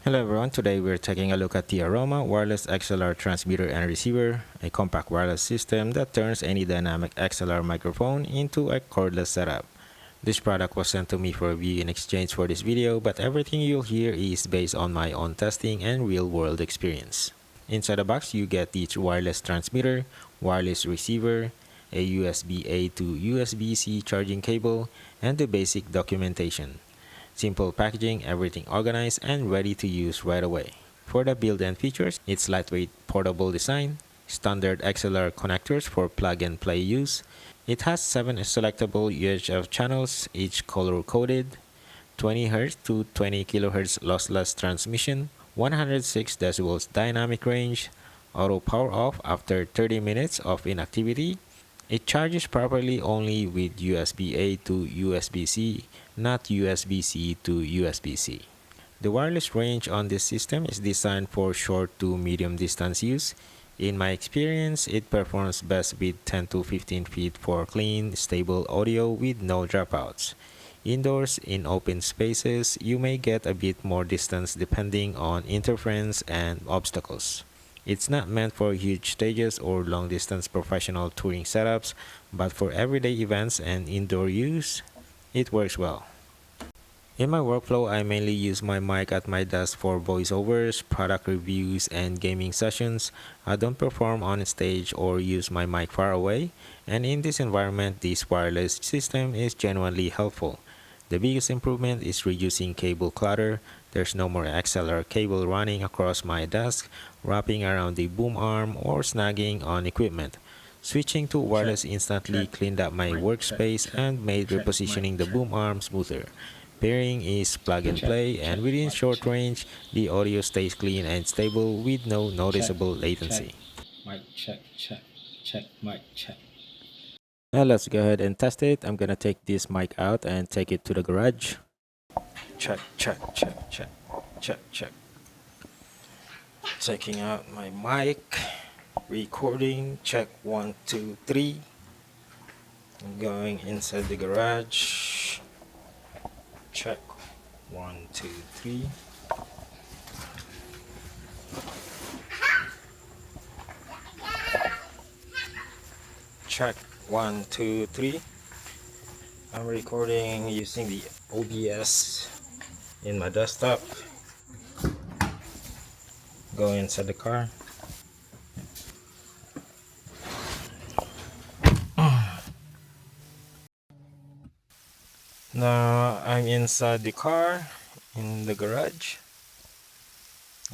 Hello everyone, today we're taking a look at the AROMA wireless XLR transmitter and receiver, a compact wireless system that turns any dynamic XLR microphone into a cordless setup. This product was sent to me for review in exchange for this video, but everything you'll hear is based on my own testing and real-world experience. Inside the box, you get the wireless transmitter, wireless receiver, a USB-A to USB-C charging cable, and the basic documentation. Simple packaging, everything organized and ready to use right away. For the build and features, it's lightweight portable design, standard XLR connectors for plug-and-play use. It has 7 selectable UHF channels, each color-coded, 20 Hz to 20 kHz lossless transmission, 106 decibels dynamic range, auto power off after 30 minutes of inactivity. It charges properly only with USB-A to USB-C, not USB-C to USB-C. The wireless range on this system is designed for short to medium distance use. In my experience, it performs best with 10 to 15 feet for clean, stable audio with no dropouts. Indoors, in open spaces, you may get a bit more distance depending on interference and obstacles. It's not meant for huge stages or long-distance professional touring setups, but for everyday events and indoor use, it works well. In my workflow, I mainly use my mic at my desk for voiceovers, product reviews, and gaming sessions. I don't perform on stage or use my mic far away, and in this environment, this wireless system is genuinely helpful. The biggest improvement is reducing cable clutter. There's no more XLR cable running across my desk, wrapping around the boom arm, or snagging on equipment. Switching to wireless instantly cleaned up my workspace and made repositioning the boom arm smoother. Pairing is plug and play, and within short range, the audio stays clean and stable with no noticeable latency. Mic check, mic check. Now let's go ahead and test it. I'm gonna take this mic out and take it to the garage. Check. Checking out my mic. Recording. Check 1, 2, 3. I'm going inside the garage. Check 1, 2, 3. Check 1, 2, 3. I'm recording using the OBS in my desktop. Go inside the car. Now I'm inside the car in the garage,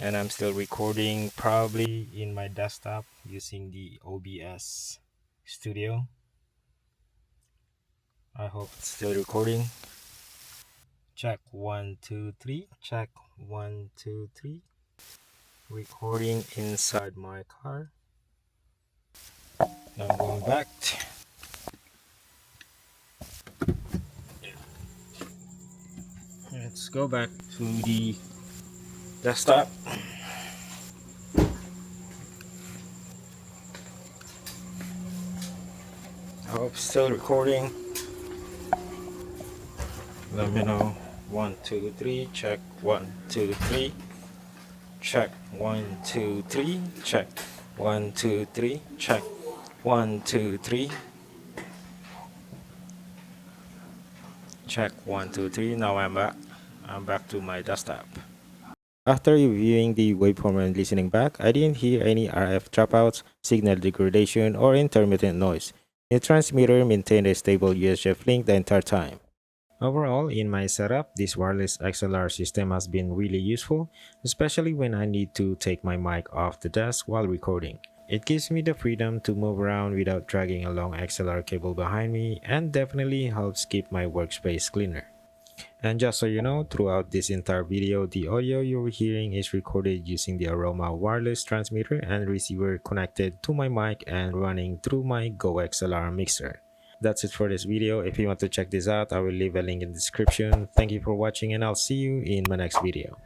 and I'm still recording probably in my desktop using the OBS studio. I hope it's still recording. Check 1, 2, 3. Check 1, 2, 3. Recording inside my car. Now I'm going back. Let's go back to the desktop. I hope it's still recording. Let me know. 1, 2, 3. Check 1, 2, 3. Check 1, 2, 3. Check 1, 2, 3. Check 1, 2, 3. Check 1, 2, 3. Now I'm back to my desktop. After reviewing the waveform and listening back, I didn't hear any RF dropouts, signal degradation, or intermittent noise. The transmitter maintained a stable UHF link the entire time. Overall, in my setup, this wireless XLR system has been really useful, especially when I need to take my mic off the desk while recording. It gives me the freedom to move around without dragging a long XLR cable behind me, and definitely helps keep my workspace cleaner. And just so you know, throughout this entire video, the audio you're hearing is recorded using the AROMA wireless transmitter and receiver connected to my mic and running through my Go XLR mixer. That's it for this video. If you want to check this out, I will leave a link in the description. Thank you for watching, and I'll see you in my next video.